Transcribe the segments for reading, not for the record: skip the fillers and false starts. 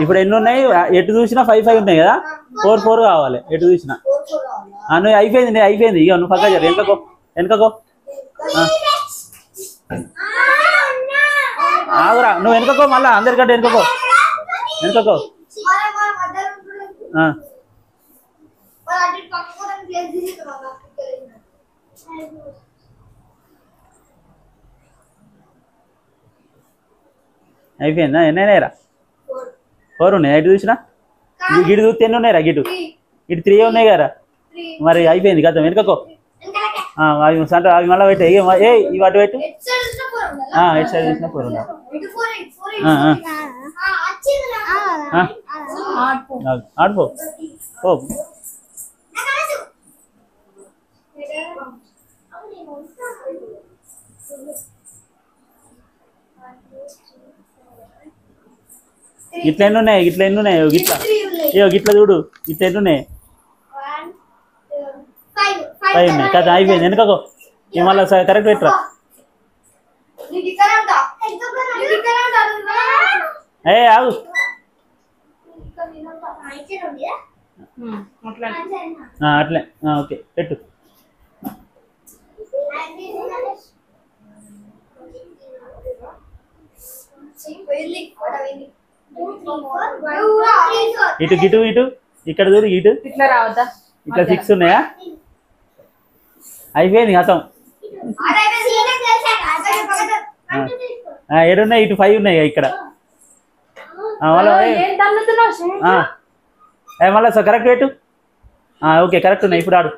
ఇప్పుడు ఎన్ని ఉన్నాయి? ఎటు చూసినా 5 5 ఉన్నాయి కదా, 4 4 కావాలి ఎటు చూసినా. నువ్వు అయిపోయింది, అయిపోయింది. ఇక నువ్వు పక్క జరు, వెనకకో వెనకకో. ఆగురా, నువ్వు వెనకకో, మళ్ళా అందరికంటే వెనకకో వెనకకో. అయిపోయిందా? ఎన్నైనాయిరా? 4 ఉన్నాయి. ఎటు చూసినా గిడి చూస్తే ఎన్ని ఉన్నాయిరా? ఇటు 3 ఉన్నాయి కదా, మరి అయిపోయింది కదా. వెనుకకో అవి అంటే అవి మళ్ళీ పెట్టే. ఏ ఇవి అటు పెట్టు. ఎటు సైడ్ చూసినా 4 ఉన్నాయి. ఆడిపో పో. ఇట్లా ఎన్ని ఉన్నాయి? ఇట్లా ఎన్ని ఉన్నాయి? గిట్లా గిట్లా చూడు, ఇట్లా ఎన్ని ఉన్నాయి? 5 ఉన్నాయి కదా. అయిపోయింది. వెనుకకో మళ్ళీ కరెక్ట్ పెట్టరా. ఏ ఆగు, అట్లే ఓకే పెట్టు. ఇటు గిటు ఇటు ఇక్కడ చూడు, ఇటు ఇట్లా రావద్దా? ఇట్లా 6 ఉన్నాయా? అయిపోయింది గతం. ఏడున్నాయి? ఇటు 5 ఉన్నాయి ఇక్కడ. మళ్ళా సార్ కరెక్ట్ పెట్టు. ఓకే కరెక్ట్ ఉన్నాయి. ఇప్పుడు ఆడు.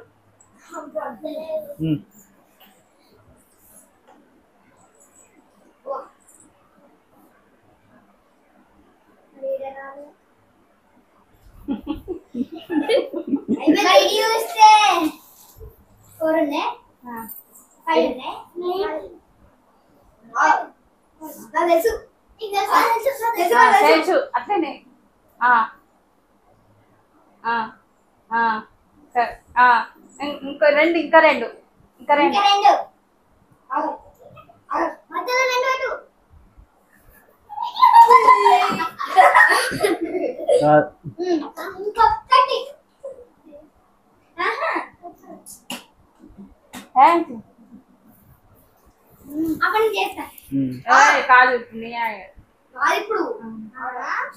అట్లనే ఇంకా రెండు కాదు. ఇప్పుడు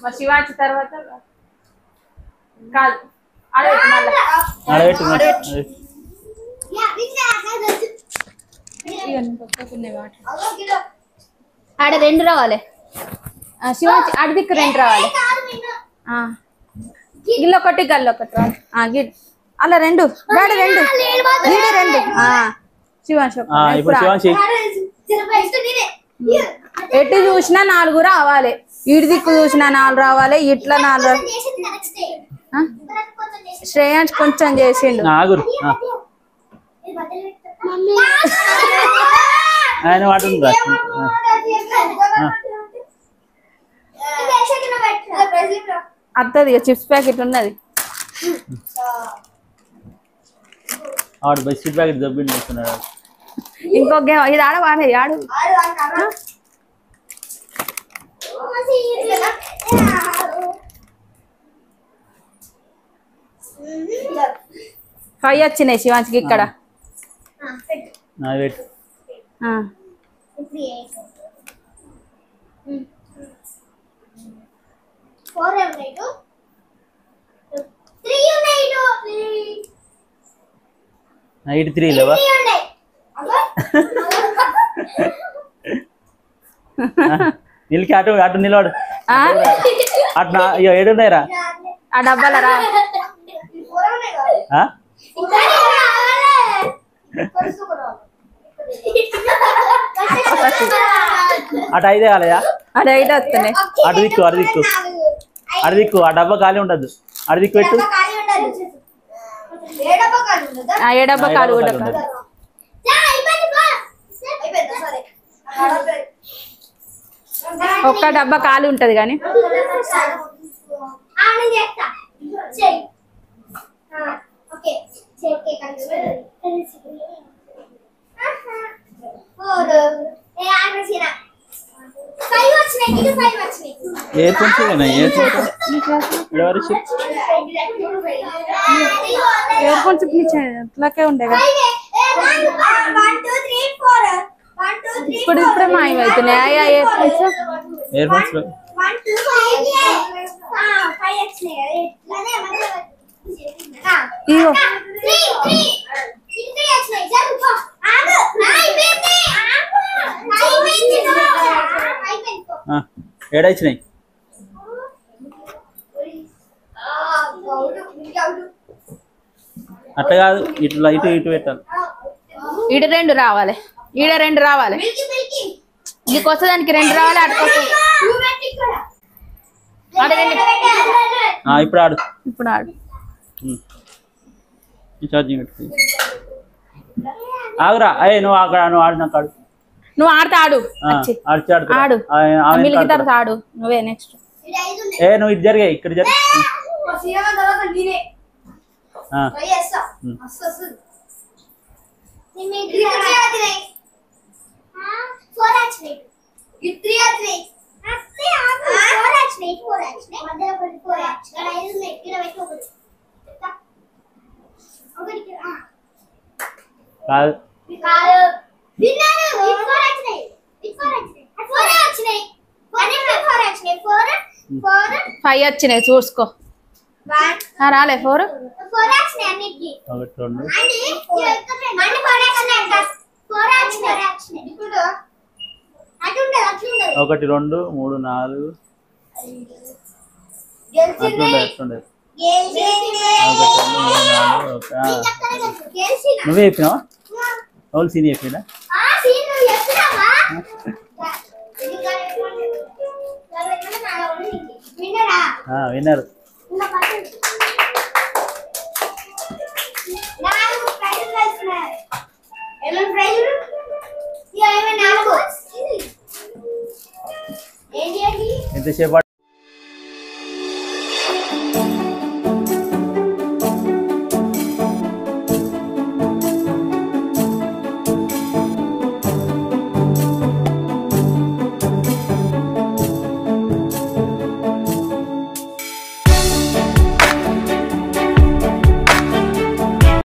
మా శివాచి తర్వాత కాదు ఆడ 2 రావాలి. శివాచి ఆడ దిక్కు 2 రావాలి. గిల్లొకటి గల్లొకటి రావాలి. అలా 2 గాడ 2 గీడ 2. శివాంశి ఎటు చూసినా 4 రావాలి. ఇటు దిక్కు చూసినా 4 రావాలి. ఇట్లా 4. శ్రేయాంశ్ కొంచెం చేసిండు. అత్తది చిప్స్ ప్యాకెట్ ఉన్నది. బిస్కెట్ ప్యాకెట్ దబ్బిండి చేస్తున్నాడు. ఇంకో గేమ్ ఇది ఆడవాడే ఆడు. ఫై వచ్చినాయి శివాంశికి ఇక్కడ. ఇటు 3 లేవా? నిలికి అటు అటు నిలవాడు. అటు 7 ఉన్నాయిరా. ఆ డబ్బాలరా అటు 5 కాలేదా? అటు 5 వస్తున్నాయి. అటు దిక్కు అటు దిక్కు అటు దిక్కు. ఆ డబ్బా ఖాళీ ఉండదు. అటు దిక్కు పెట్టు. ఏ డబ్బా కాలు కూడా ఒక్క డబ్బా ఖాళీ ఉంటది కానీ. ఇయర్ ఫోన్స్ ఉన్నాయి. ఇయర్ ఫోన్స్ ఎవరు ఇయర్ ఫోన్స్ ఇట్లాకే ఉండే కదా. ఇప్పుడు ఇప్పుడే మాయమవుతున్నాయి ఆ ఇయర్ ఫోన్స్. ఇయర్ ఫోన్స్ ఇగో ఏడొచ్చినాయి. అట్లా కాదు, ఇట్లా ఇటు ఇటు పెట్టాలి. ఈడ రెండు రావాలి, ఈడ రెండు రావాలి. నీకు వస్తుందానికి రెండు రావాలి. అటుకొస్తుంది. ఇప్పుడు ఆడు. ఇప్పుడు ఆడు. ఛార్జింగ్ పెట్టుకో. ఆగురా. అయ్యే నువ్వు అక్కడ నువ్వు ఆడు. నాకు ఆడు. నువ్వు ఆడతా ఆడు. ఆడు మిలికి తర్వాత ఆడు. నువ్వే నెక్స్ట్. నువ్వు ఇటు జరిగాయి. ఇక్కడ జరిగి కాదు. ఫైవ్ వచ్చినాయి చూసుకో. రాలే 4. 1 2 1 2 3 4 అట్లుండే. నువ్వే చెప్పినావా? వాళ్ళు సీని చెప్పినా విన్నారు. ఎంతసేపు